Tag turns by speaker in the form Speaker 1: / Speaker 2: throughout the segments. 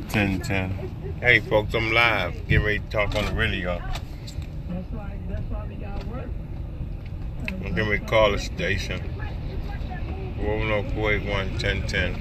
Speaker 1: 10:10. Hey folks, I'm live. Get ready to talk on the radio. I'm getting ready to call the station. 410-481-1010.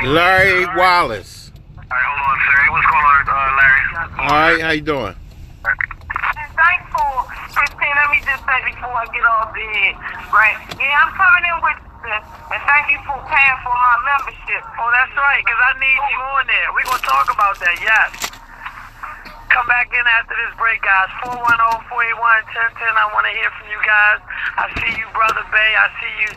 Speaker 1: Larry Wallace.
Speaker 2: Alright, hold on, sir. Hey, what's going on, Larry?
Speaker 1: Alright, how you doing?
Speaker 3: Thankful, 15, let me just say before I get off the head, right? Yeah, I'm coming in with this, and thank you for paying for my membership.
Speaker 2: Oh, that's right, because I need you on there. We're going to talk about that, yes. Come back in after this break, guys. 410-481-1010. I want to hear from you guys. I see you, Brother Bay. I see you,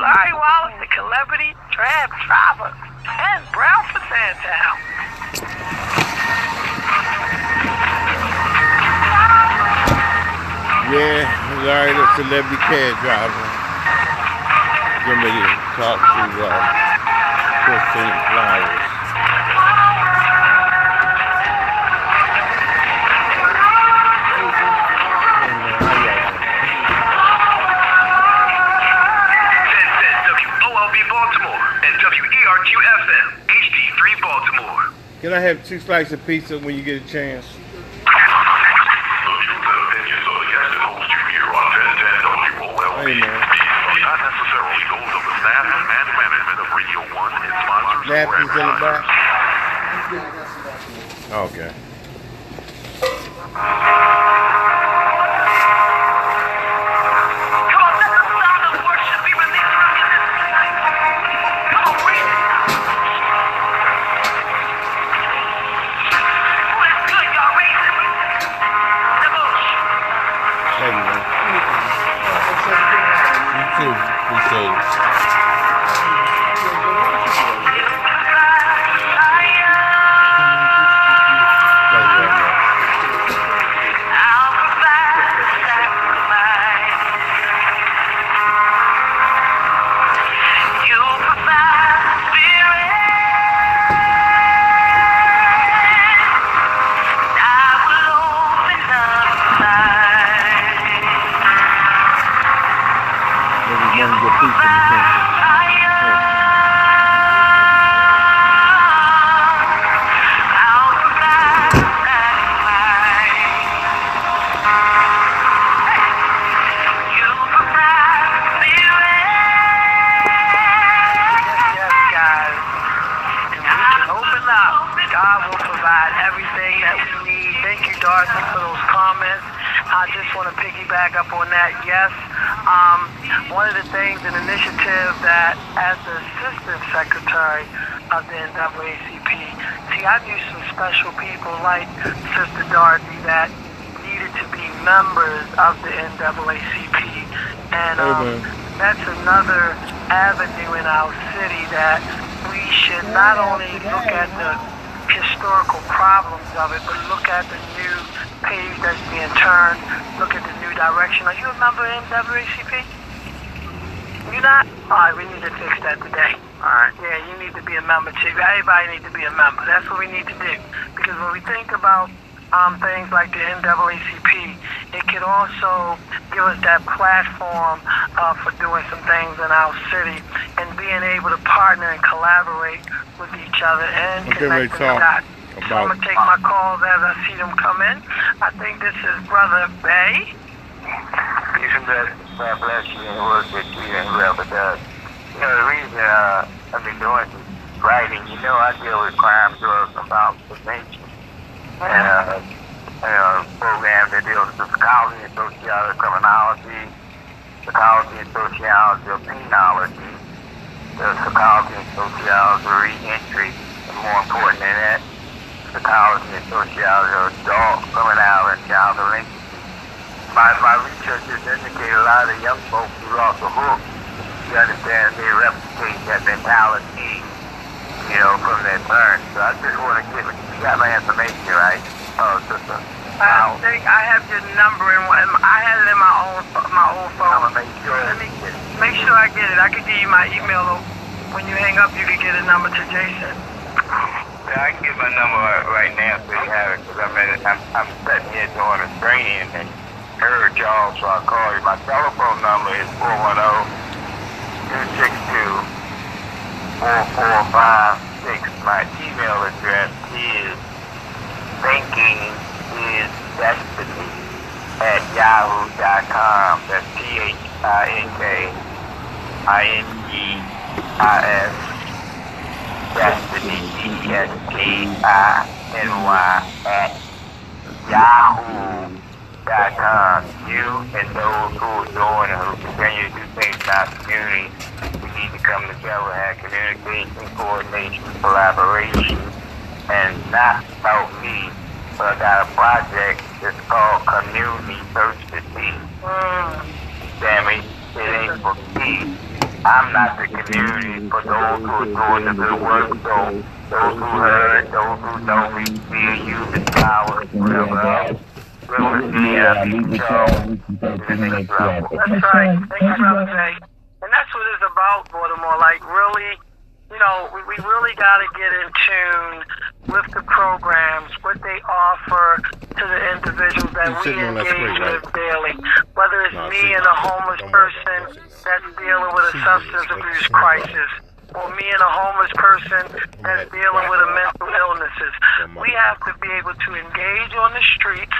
Speaker 2: Larry Wallace, the celebrity trap driver, and Brown for Sandtown.
Speaker 1: Yeah, Larry the celebrity cab driver. Give me to talk to Christine Flowers. Can I have 2 slices of pizza when you get a chance? Hey, man. Napkins in the back? Okay.
Speaker 2: One of the things, an initiative that, as the Assistant Secretary of the NAACP, see, I knew some special people like Sister Dorothy that needed to be members of the NAACP, and that's another avenue in our city that we should not only look at the historical problems of it, but look at the new page that's being turned, look at the new direction. Are you a member of NAACP? You not? Alright, we need to fix that today. Alright, yeah, you need to be a member too. Everybody needs to be a member. That's what we need to do. Because when we think about things like the NAACP, it could also give us that platform for doing some things in our city and being able to partner and collaborate with each other and connect the dots. So I'm going to take my calls as I see them come in. I think this is Brother Bay.
Speaker 4: God bless you and the work that you and whoever does. You know, the reason I've been doing this writing, you know, I deal with crime, drugs, and violence prevention. And program that deals with psychology and sociology of criminology, psychology and sociology of penology, the psychology and sociology of re-entry, and more important than that, psychology and sociology of adult criminality and child delinquency. My research has indicated a lot of young folks who are off the hook. You understand, they replicate that mentality you know, from their parents. So I just want to get, you got my information, right? Oh, sister.
Speaker 2: I think I have your number and I had it in my old phone.
Speaker 4: I'm gonna make sure.
Speaker 2: Let me make sure I get it. I can give you my email. When you hang up, you can get a number to Jason.
Speaker 4: Yeah, I can get my number right now so you have it, because I'm sitting here doing a training and heard y'all, so I'll call you. My telephone number is 410-262-4456. My email address is thinkingdestiny@yahoo.com. That's THINKINGIS Destiny, DESTINY@yahoo.com. You and those who are doing and who continue to do things in our community, we need to come together, have communication, coordination, collaboration, and not about me, but I got a project that's called Community Search the Sea. Damn it, it ain't for me. I'm not the community, for those who are doing the good work. So those who heard, those who know me, feel you, the power, whatever else.
Speaker 2: That's right. Thank you, Brother Jay. And that's what it's about, Baltimore. Like, really, you know, we really got to get in tune with the programs, what they offer to the individuals that we engage with daily. Whether it's me and a homeless person that's dealing with a substance abuse crisis, or me and a homeless person that's dealing with a mental illnesses. We have to be able to engage on the streets,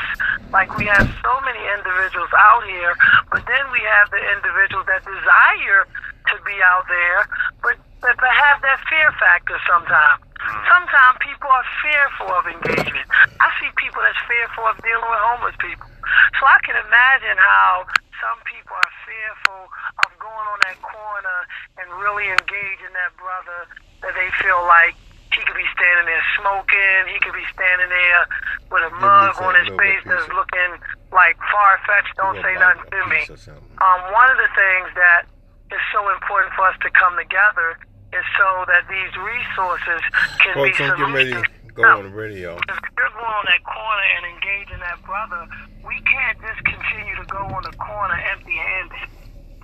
Speaker 2: like we have so many individuals out here, but then we have the individuals that desire to be out there, but have that fear factor sometimes. Sometimes people are fearful of engagement. I see people that's fearful of dealing with homeless people. So I can imagine how some people are fearful of going on that corner and really engaging that brother that they feel like he could be standing there smoking, he could be standing there with a mug on his face that's looking like far-fetched, don't say nothing to me. One of the things that is so important for us to come together is so that these resources can be solutions.
Speaker 1: Go on the radio.
Speaker 2: If you're going on that corner and engaging that brother, we can't just continue to go on the corner empty-handed.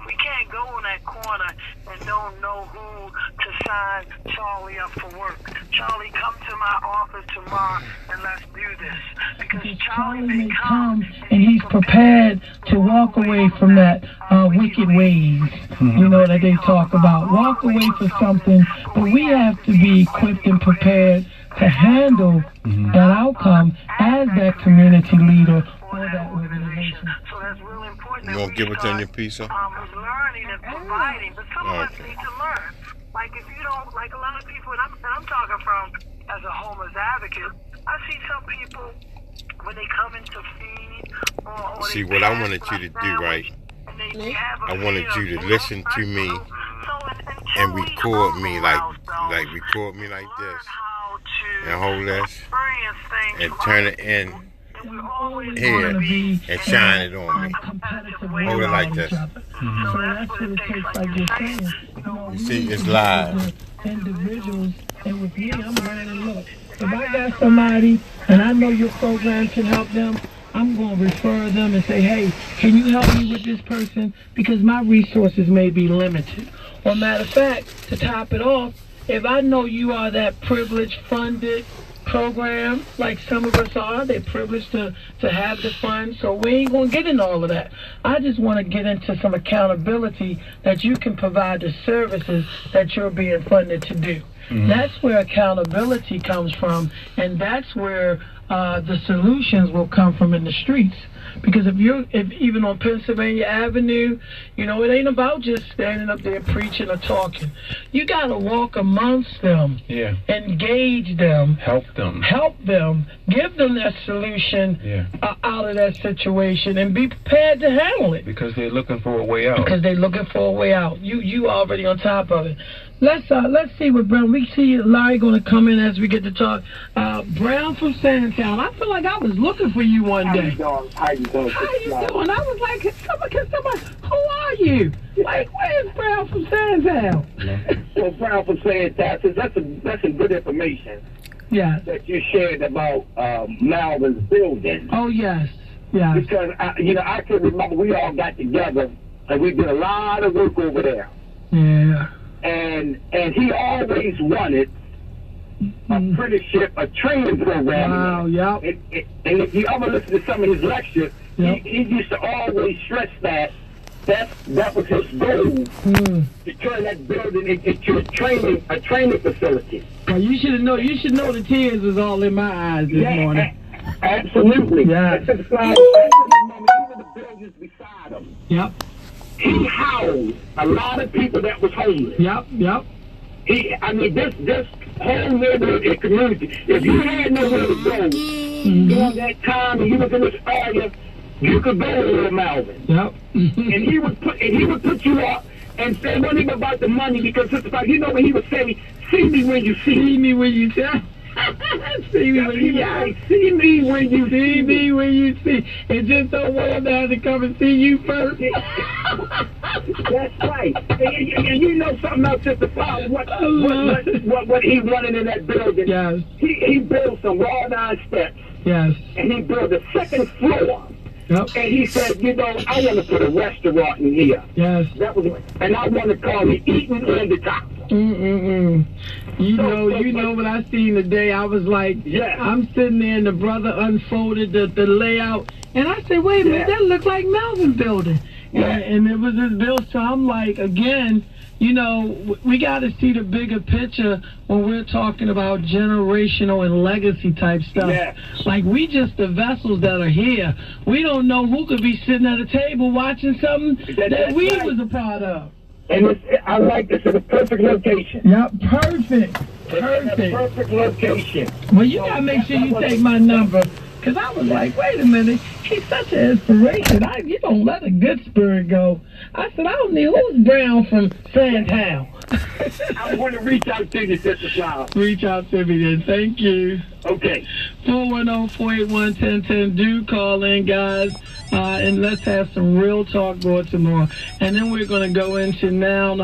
Speaker 2: We can't go on that corner and don't know who to sign Charlie up for work. Charlie, come to my office tomorrow and let's do this. Because Charlie may come
Speaker 5: and he's prepared to walk away from that wicked ways, you know, that they talk about. Walk away for something, but we have to be equipped and prepared to handle that outcome as that community leader or that organization.
Speaker 2: So that's really important.
Speaker 1: You won't give it to your pizza?
Speaker 2: Learning and providing, but some of us need to learn. Like if you don't, like a lot of people, and I'm talking from as a homeless advocate, I see some people when they come in to feed or
Speaker 1: see what I wanted you to do, right? I wanted you to listen to me and record me like this and hold this and turn it in here and shine it on me. Hold it like this.
Speaker 5: So that's what it takes, like you're saying.
Speaker 1: You see, it's live.
Speaker 5: Individuals, and with me, I'm learning, look, if I got somebody and I know your program can help them, I'm going to refer them and say, hey, can you help me with this person? Because my resources may be limited. Or matter of fact, to top it off, if I know you are that privileged funded program, like some of us are, they're privileged to have the funds, so we ain't going to get into all of that. I just want to get into some accountability that you can provide the services that you're being funded to do. That's where accountability comes from, and that's where the solutions will come from in the streets. Because if even on Pennsylvania Avenue, you know, it ain't about just standing up there preaching or talking. You got to walk amongst them, engage them, help them, give them that solution out of that situation, and be prepared to handle it.
Speaker 6: Because they're looking for a way out.
Speaker 5: You already on top of it. Let's see what Brown. We see Larry going to come in as we get to talk. Brown from Sandtown. I feel like I was looking for you one day.
Speaker 6: How you doing?
Speaker 5: I was like, can somebody, who are you? Like, where's Brown from Sandtown?
Speaker 6: Well, Brown from Sandtown, that's some good information.
Speaker 5: Yeah.
Speaker 6: That you shared about Malvin's building.
Speaker 5: Oh yes. Yeah.
Speaker 6: Because I can remember we all got together and we did a lot of work over there.
Speaker 5: Yeah.
Speaker 6: And he always wanted apprenticeship, a training program.
Speaker 5: Wow, yep.
Speaker 6: And if you ever listen to some of his lectures, he used to always stress that was his goal, to turn that building into a training facility.
Speaker 5: Well, you should know the tears was all in my eyes this morning.
Speaker 6: Absolutely.
Speaker 5: Yeah.
Speaker 6: Even the buildings beside him.
Speaker 5: Yep.
Speaker 6: He housed a lot of people that was homeless.
Speaker 5: Yep.
Speaker 6: This whole neighborhood and community, if you had nowhere to go during that time and you was in this area, you could go to Malvin.
Speaker 5: Yep.
Speaker 6: and he would put you up and say nothing about the money, because it's like, you know what he would say, see me when you see me.
Speaker 5: See me when you see See me when you
Speaker 6: see me when you
Speaker 5: see me when you see. And just don't want him to have to come and see you first.
Speaker 6: That's right. And you know something else, Sister Father, what he wanted in that building.
Speaker 5: Yes.
Speaker 6: He built some wrought iron steps.
Speaker 5: Yes.
Speaker 6: And he built a second floor.
Speaker 5: Yep.
Speaker 6: And he said, I want to put a restaurant in here.
Speaker 5: Yes.
Speaker 6: And I want to call it Eating on the Top.
Speaker 5: You know what I seen today. I was like, I'm sitting there and the brother unfolded the layout. And I said, wait a minute, that looked like Malvin building. And it was his build. So I'm like, again, we got to see the bigger picture when we're talking about generational and legacy type stuff.
Speaker 6: Yeah.
Speaker 5: Like, we just the vessels that are here. We don't know who could be sitting at a table watching something that we was a part of.
Speaker 6: And I like this. It's a perfect location.
Speaker 5: Yep, perfect.
Speaker 6: Perfect location.
Speaker 5: Well, you got to make sure you take my number. Because I was like, wait a minute, he's such an inspiration. You don't let a good spirit go. I said, I don't need, who's Brown from Sandtown?
Speaker 6: I want to reach out to you, Sister Flower.
Speaker 5: Reach out to me then. Thank you.
Speaker 6: Okay.
Speaker 5: 410-481-1010. Do call in, guys. And let's have some real talk Baltimore. And then we're going to go into now,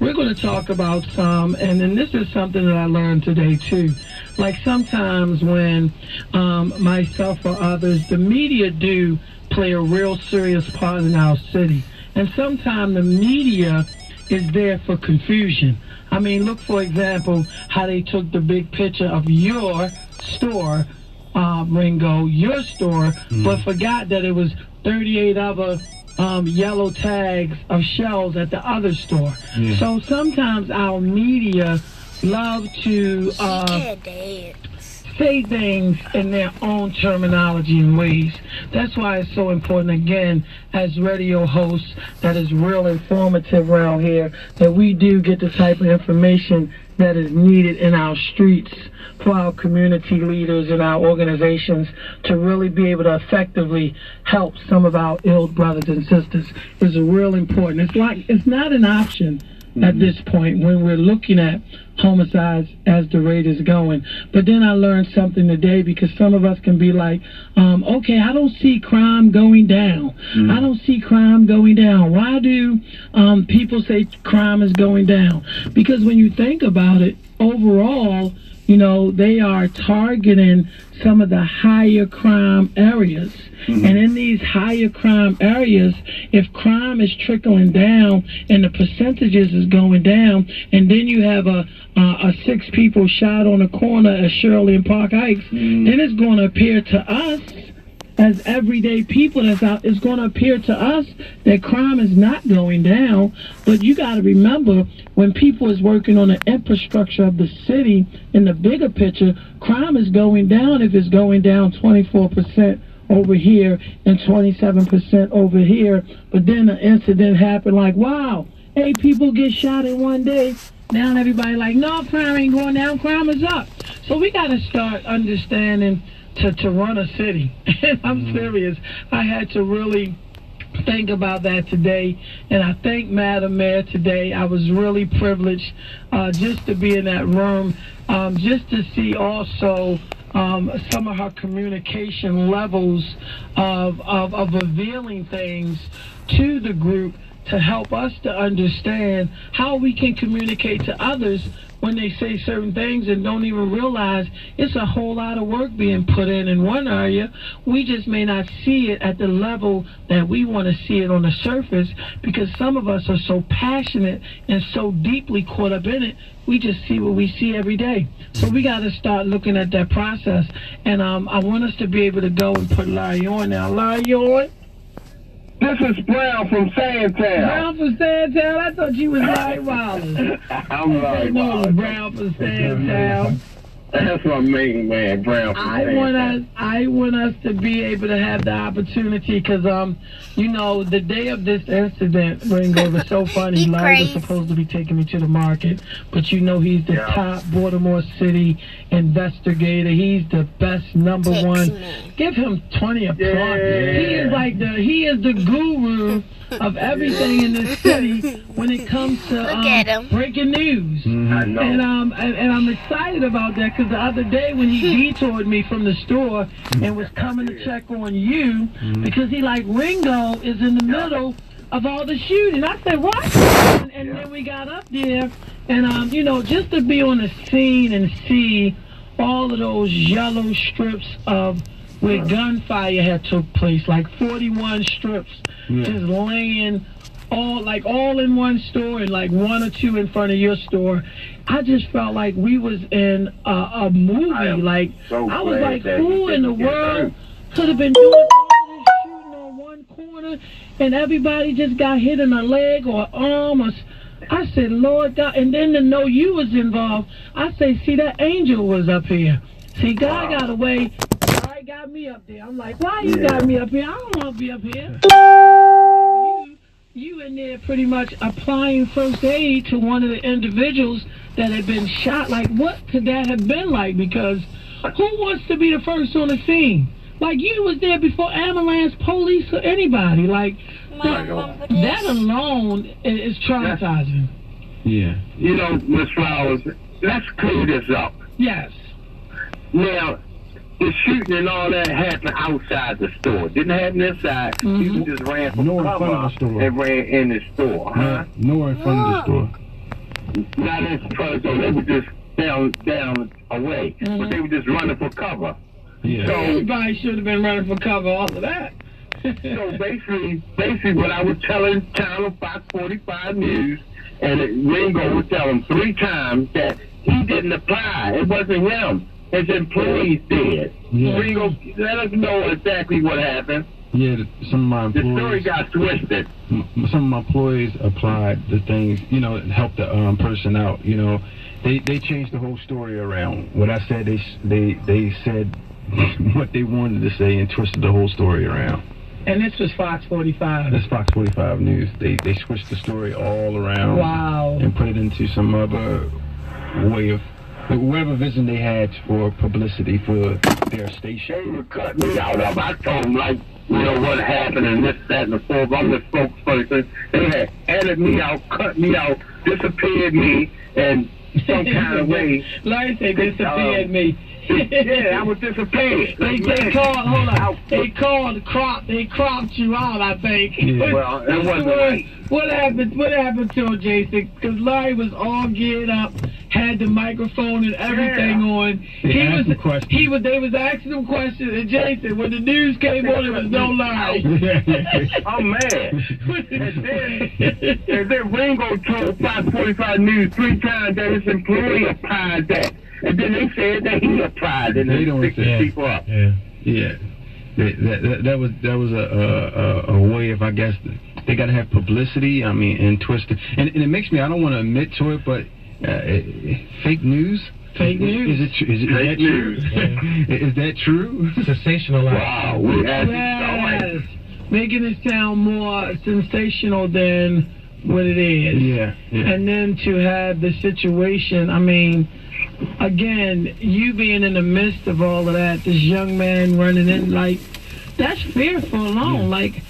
Speaker 5: we're going to talk about some, and then this is something that I learned today too. Like sometimes when myself or others, the media do play a real serious part in our city. And sometimes the media is there for confusion. I mean, look, for example, how they took the big picture of your store, Ringo, your store, but forgot that it was 38 other yellow tags of shelves at the other store. Yeah. So sometimes our media love to say things in their own terminology and ways. That's why it's so important, again, as radio hosts, that is real informative around here, that we do get the type of information that is needed in our streets for our community leaders and our organizations to really be able to effectively help some of our ill brothers and sisters is real important. It's not an option at this point when we're looking at homicides as the rate is going. But then I learned something today, because some of us can be like, okay, I don't see crime going down. I don't see crime going down. Why do people say crime is going down? Because when you think about it, overall, they are targeting some of the higher crime areas. And in these higher crime areas, if crime is trickling down and the percentages is going down, and then you have a 6 people shot on a corner at Shirley and Park Heights, then it's going to appear to us as everyday people that's out, it's going to appear to us that crime is not going down. But you got to remember, when people is working on the infrastructure of the city in the bigger picture, crime is going down if it's going down 24% over here and 27% over here. But then an incident happened like, wow, 8 people get shot in one day. Now everybody like, no, crime ain't going down, crime is up. So we got to start understanding to run a city. And I'm serious. I had to really think about that today, and I thank Madam Mayor today. I was really privileged just to be in that room, just to see also some of her communication levels of revealing things to the group to help us to understand how we can communicate to others when they say certain things and don't even realize it's a whole lot of work being put in one area. We just may not see it at the level that we want to see it on the surface, because some of us are so passionate and so deeply caught up in it, we just see what we see every day. So we got to start looking at that process. And I want us to be able to go and put Larry on now. Larry, you on?
Speaker 6: This is Brown from Sandtown.
Speaker 5: Brown from Sandtown? I thought you was Larry Wallace.
Speaker 6: I'm Larry Wallace.
Speaker 5: Brown from Sandtown.
Speaker 6: That's my main man, Brown from Sandtown.
Speaker 5: I want us to be able to have the opportunity, because you know, the day of this incident, Ringo, was so funny. Larry was supposed to be taking me to the market, but you know he's the top Baltimore City investigator. He's the best #1. Give him 20 applause. Yeah. He is the guru of everything in this city when it comes to breaking news.
Speaker 6: I know.
Speaker 5: And I'm excited about that, because the other day when he detoured me from the store and was coming to check on you, because he like, Ringo is in the middle of all the shooting. I said, what? And then we got up there, and you know, just to be on the scene and see all of those yellow strips of where gunfire had took place, like 41 strips just laying all in one store, and like 1 or 2 in front of your store. I just felt like we was in a movie. I was like, who in the world could have been doing all of this shooting on one corner, and everybody just got hit in a leg or arm? I said, Lord God. And then to know you was involved, I say, see, that angel was up here. See, God got away. God got me up there. I'm like, why you got me up here? I don't want to be up here. You in there pretty much applying first aid to one of the individuals that had been shot. Like, what could that have been like? Because who wants to be the first on the scene? Like, you was there before ambulance, police, or anybody. Like, that alone is traumatizing.
Speaker 6: Yeah. You know, Ms. Flowers, let's clear this up.
Speaker 5: Yes.
Speaker 6: Now, the shooting and all that happened outside the store. Didn't happen inside. People just ran from cover and ran in the store.
Speaker 7: Nowhere in front of the store.
Speaker 6: Not in front of the store. They were just down away. But they were just running for cover.
Speaker 7: Yeah.
Speaker 6: So
Speaker 5: everybody should have been running for cover, all of that.
Speaker 6: So basically what I was telling Channel Fox 45 News, and Ringo was telling 3 times that he didn't apply. It wasn't him. His employees did.
Speaker 7: Yeah.
Speaker 6: Ringo, let us know exactly what happened.
Speaker 7: Yeah, some of my employees.
Speaker 6: The story got twisted.
Speaker 7: Some of my employees applied the things, you know, help the person out. You know, they changed the whole story around. What I said, they said what they wanted to say and twisted the whole story around.
Speaker 5: And this was Fox 45.
Speaker 7: That's Fox 45 News. They switched the story all around.
Speaker 5: Wow.
Speaker 7: And put it into some other way of whatever vision they had for publicity for their station.
Speaker 6: They would cut me out of. I told them, like, you know, what happened and this, that, and the fourth. I'm the spokesperson. They had edited me out, cut me out, disappeared me, and some kind of way.
Speaker 5: Larry said disappeared me.
Speaker 6: Yeah, I was disappeared.
Speaker 5: They cropped you out, I think.
Speaker 6: Yeah. Well, it wasn't right.
Speaker 5: What happened to him, Jason? Because Larry was all geared up, had the microphone and everything on. They was asking him questions, and Jason, when the news came on, there was no Larry.
Speaker 6: I'm mad. And then Ringo told Fox 45 News 3 times that his employee applied that. And then they said that he applied and they picked the people up.
Speaker 7: Yeah. That was a way of, I guess, they got to have publicity. I mean, and twist it. And it makes me, I don't want to admit to it, but fake news.
Speaker 5: Fake news.
Speaker 7: Is that true? Yeah. Is that true?
Speaker 5: Sensationalized.
Speaker 6: Wow. Yes.
Speaker 5: Making it sound more sensational than what it is.
Speaker 7: Yeah.
Speaker 5: And then to have the situation, I mean, again, you being in the midst of all of that, this young man running in, like, that's fearful alone. Like,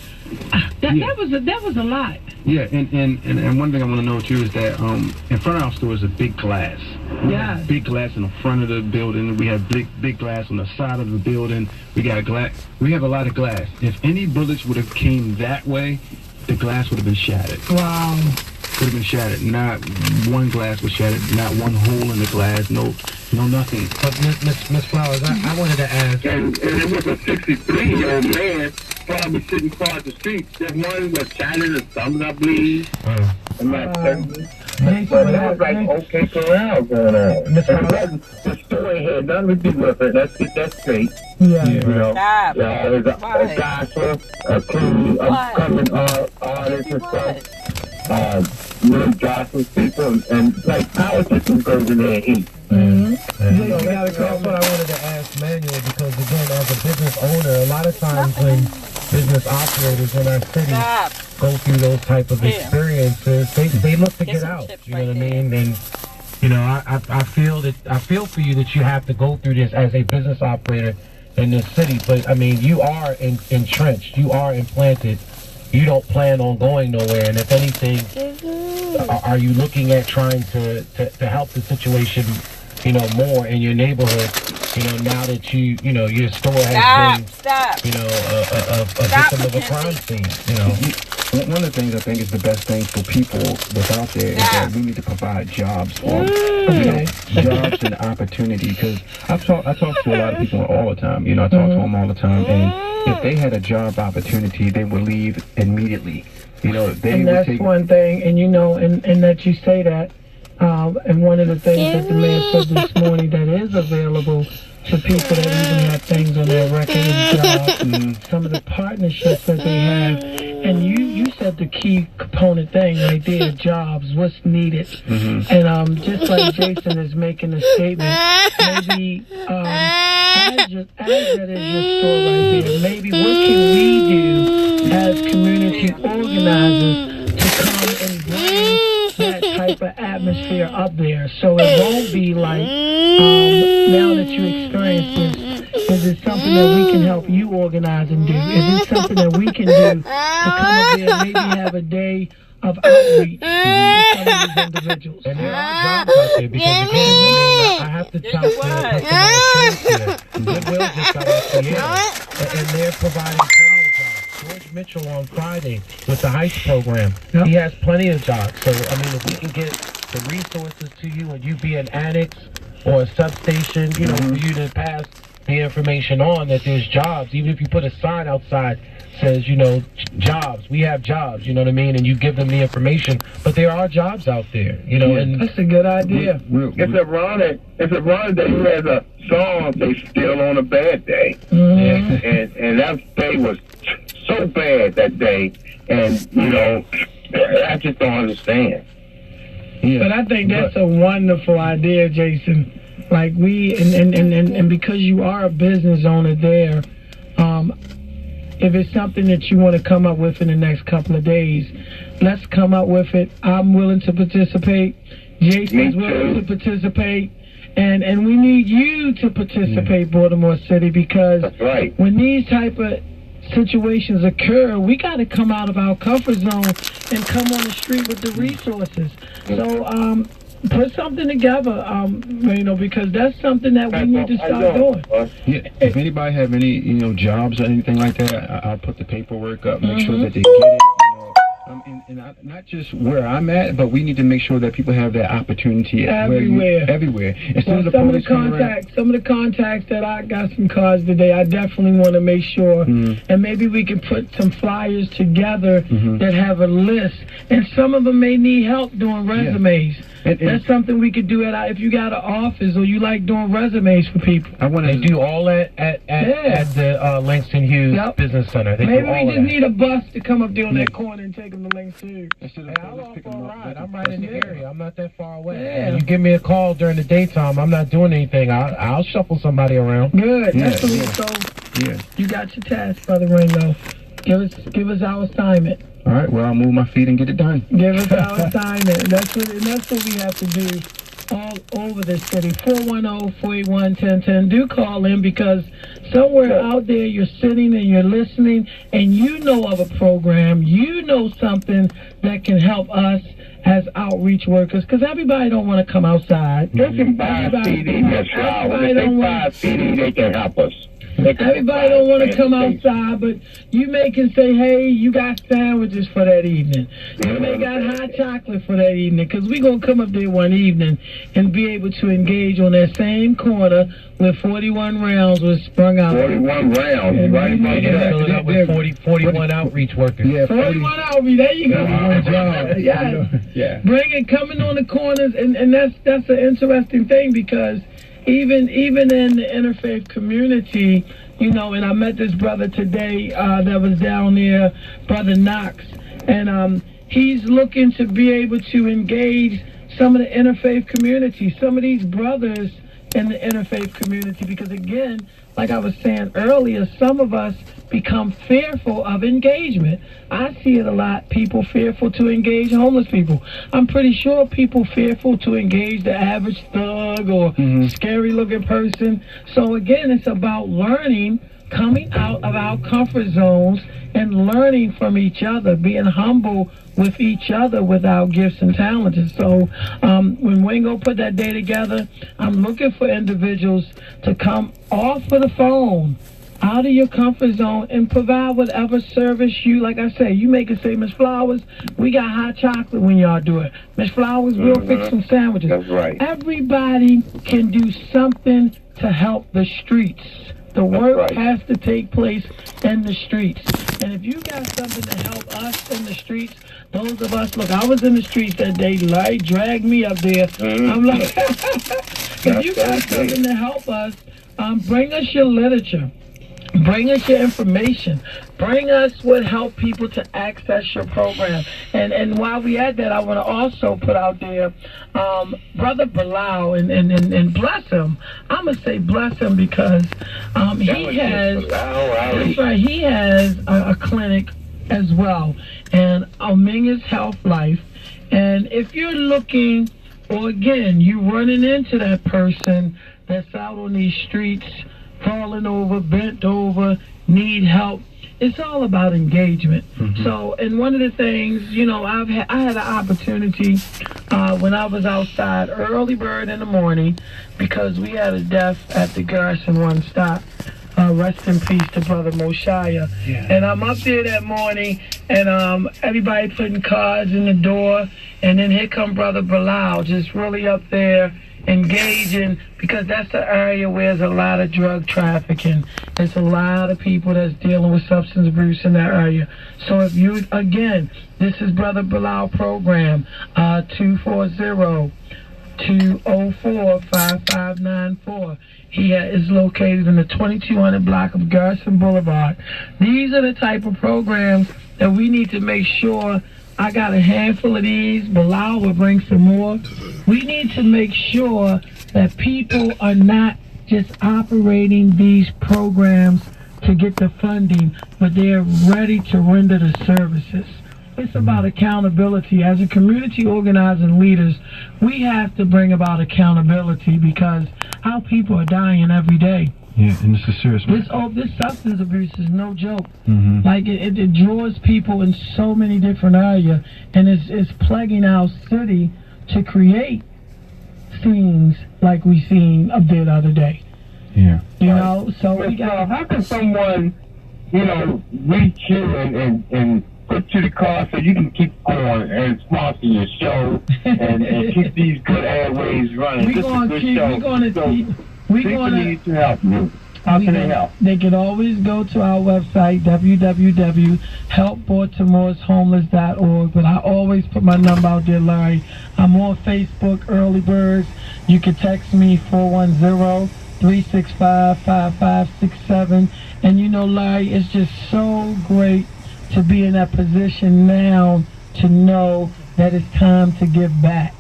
Speaker 5: That was a lot.
Speaker 7: Yeah, and one thing I want to know too is that in front of our store is a big glass.
Speaker 5: Yeah.
Speaker 7: Big glass in the front of the building. We have big glass on the side of the building. We got glass. We have a lot of glass. If any bullets would have came that way, the glass would have been shattered.
Speaker 5: Wow.
Speaker 7: Would have been shattered. Not one glass was shattered. Not one hole in the glass. No nothing.
Speaker 8: But Miss Flowers, I wanted to ask.
Speaker 6: And it was a 63-year-old man probably sitting across the street. That one was shattered or something, I believe. I'm not certain. But it was like OK Corral going on. The story had nothing to do with it. Let's get that straight.
Speaker 5: Yeah.
Speaker 6: You know, there's a gospel, a crew, upcoming artists and stuff. Little gospel people, and like politicians goes in there and eat.
Speaker 8: That's what I wanted to ask Manuel, because again, as a business owner, a lot of times when business operators in our city go through those type of experiences, they look to get out. You know what I mean? And you know, I feel for you that you have to go through this as a business operator in this city. But I mean, you are entrenched, you are implanted. You don't plan on going nowhere, and if anything, are you looking at trying to help the situation, you know, more in your neighborhood? You know, now that you know, your store has been, you know, a victim of a crime scene. You know,
Speaker 7: one of the things I think is the best thing for people that's out there is that we need to provide jobs for them. You know, jobs and opportunity. Because I talk to a lot of people all the time. You know, I talk to them all the time, and if they had a job opportunity, they would leave immediately. You know,
Speaker 5: and that's one thing, and you know, and that you say that, and one of the things that the man said this morning that is available to people that even have things on their record and jobs, some of the partnerships that they have, and you said the key component thing right there, jobs, what's needed, and just like Jason is making a statement, maybe as that is your store right there, maybe what can we do as community organizers to come and bring that type of atmosphere up there, so it won't be like, now that you experience this, is it something that we can help you organize and do? Is it something that we can do to come up there and maybe have a day of outreach to some of these individuals?
Speaker 8: And there are jobs out there, because again, I have to talk to Goodwill just got off the air, and they're providing plenty of jobs. George Mitchell on Friday with the HEIST program, he has plenty of jobs. So I mean, if we can get the resources to you, and you be an annex or a substation, you know, for you to pass the information on that there's jobs, even if you put a sign outside says, you know, jobs, we have jobs, you know what I mean, and you give them the information, but there are jobs out there, you know, and
Speaker 5: that's a good idea.
Speaker 6: It's ironic that he has a song, They Still on a Bad Day, and that day was so bad that day, and you know, I just don't understand.
Speaker 5: But I think that's a wonderful idea, Jason. Like and because you are a business owner there, if it's something that you want to come up with in the next couple of days, let's come up with it. I'm willing to participate. Jason's willing to participate. And we need you to participate, Baltimore City, because when these type of situations occur, we got to come out of our comfort zone and come on the street with the resources. So put something together, you know, because that's something that we need to start doing.
Speaker 7: Yeah, if anybody have any, you know, jobs or anything like that, I'll put the paperwork up, make sure that they get it. And not just where I'm at, but we need to make sure that people have that opportunity everywhere. Instead of some of the contacts that I got some cards today, I definitely want to make sure, and maybe we can put some flyers together that have a list, and some of them may need help doing resumes. That's something we could do if you got an office or you like doing resumes for people.
Speaker 8: I want to do all that at the Langston Hughes Business Center.
Speaker 5: Maybe we just need a bus to come up there on that corner and take them to Langston Hughes.
Speaker 8: I'll offer a ride. I'm right in the area. I'm not that far away. Yeah. You give me a call during the daytime, I'm not doing anything. I'll shuffle somebody around.
Speaker 5: Good. So you got your task, Brother Ringo. Give us our assignment.
Speaker 7: All right, well, I'll move my feet and get it done.
Speaker 5: Give us our assignment. That's what we have to do all over the city. 410-481-1010. Do call in, because somewhere out there you're sitting and you're listening and you know of a program, you know something that can help us as outreach workers, because everybody don't want to come outside.
Speaker 6: They can buy a CD, Miss Flowers. If they buy a CD, they can help us.
Speaker 5: Everybody don't want to come outside, but you may can say, hey, you got sandwiches for that evening. You may got hot chocolate for that evening, because we're going to come up there one evening and be able to engage on that same corner where 41 rounds was sprung out.
Speaker 6: 41 rounds,
Speaker 5: and
Speaker 6: right?
Speaker 8: Fill it up with 41 outreach workers.
Speaker 5: Yeah, 41 outreach, there you go.
Speaker 6: Yeah.
Speaker 5: Bring it, coming on the corners, and that's an interesting thing, because even in the interfaith community, you know, and I met this brother today that was down there, Brother Knox, and he's looking to be able to engage some of the interfaith community, some of these brothers in the interfaith community, because again, like I was saying earlier, some of us become fearful of engagement. I see it a lot, people fearful to engage homeless people. I'm pretty sure people fearful to engage the average thug or scary looking person. So again, it's about learning, coming out of our comfort zones and learning from each other, being humble with each other with our gifts and talents. And so when Wingo put that day together, I'm looking for individuals to come off of the phone, out of your comfort zone, and provide whatever service you, like I say, you make it say, Miss Flowers, we got hot chocolate when y'all do it. Miss Flowers, we'll fix some sandwiches.
Speaker 6: That's right.
Speaker 5: Everybody can do something to help the streets. The work has to take place in the streets. And if you got something to help us in the streets, those of us, look, I was in the streets that day, Larry dragged me up there. I'm like, if you got something to help us, bring us your literature. Bring us your information. Bring us what help people to access your program. And while we at that, I want to also put out there, Brother Bilal, and bless him. I'm going to say bless him, because he has, that's right, he has a clinic as well, and Alminga's Health Life. And if you're looking, or again, you running into that person that's out on these streets, falling over, bent over, need help, it's all about engagement. So, and one of the things, you know, I had an opportunity when I was outside, early bird in the morning, because we had a death at the Garrison One Stop. Rest in peace to Brother Moshaya. And I'm up there that morning, and everybody putting cards in the door, and then here come Brother Bilal, just really up there engaging, because that's the area where there's a lot of drug trafficking. There's a lot of people that's dealing with substance abuse in that area. So if you, again, this is Brother Bilal program, 240-204-5594. He is located in the 2200 block of Garrison Boulevard. These are the type of programs that we need to make sure. I got a handful of these. Bilal will bring some more. We need to make sure that people are not just operating these programs to get the funding, but they're ready to render the services. It's about accountability. As a community organizing leaders, we have to bring about accountability, because our people are dying every day.
Speaker 7: Yeah, and it's a serious matter.
Speaker 5: This substance abuse is no joke. Like it draws people in so many different areas, and it's plaguing our city to create scenes like we seen up there the other day.
Speaker 7: Yeah.
Speaker 5: You know, so we got.
Speaker 6: How can someone, you know, reach you and put you the car so you can keep going and sponsor your show and keep these good airways running?
Speaker 5: We're gonna keep.
Speaker 6: People need to help you. How can they help?
Speaker 5: They can always go to our website, www.helpbaltimoreshomeless.org. But I always put my number out there, Larry. I'm on Facebook, Early Birds. You can text me, 410-365-5567. And you know, Larry, it's just so great to be in that position now to know that it's time to give back.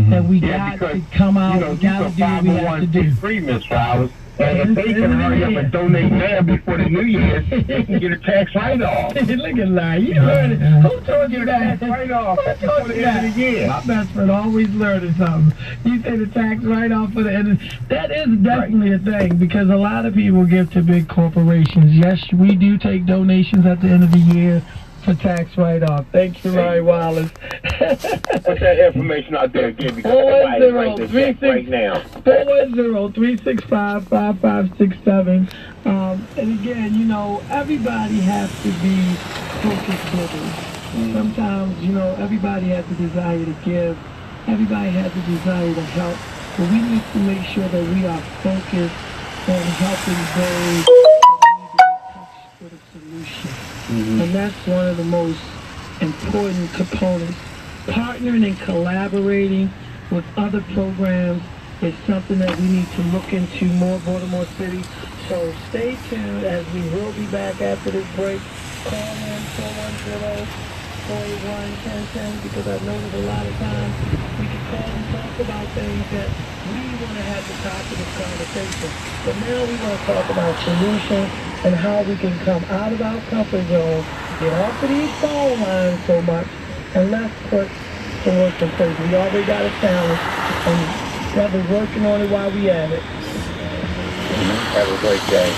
Speaker 5: That we got to come out, we got to do what we have to do.
Speaker 6: Free, Miss Flowers. And if they can hurry up and donate now before the New Year, they can get a tax write-off.
Speaker 5: Look at that. You heard it. Who told you that?
Speaker 6: Write-off before the end of the year.
Speaker 5: My best friend always learning something. You say the tax write-off for the end. That is definitely a thing because a lot of people give to big corporations. Yes, we do take donations at the end of the year for tax write-off. Thank you, Larry Wallace.
Speaker 6: Put that information out there again because
Speaker 5: 410-365-5567. And again, you know, everybody has to be focused givers. Sometimes, you know, everybody has the desire to give. Everybody has the desire to help. But we need to make sure that we are focused on helping those who need to be touched with a solution. And that's one of the most important components. Partnering and collaborating with other programs is something that we need to look into more, Baltimore City. So stay tuned as we will be back after this break. Call in 410-481-1010 because I know that a lot of times we can call and talk about things that we want to have the top of this conversation. But now we want to talk about solutions and how we can come out of our comfort zone, get off of these phone lines so much, and let's put some work in place. We already got a talent, and rather working on it while we at it.
Speaker 6: Have a great day.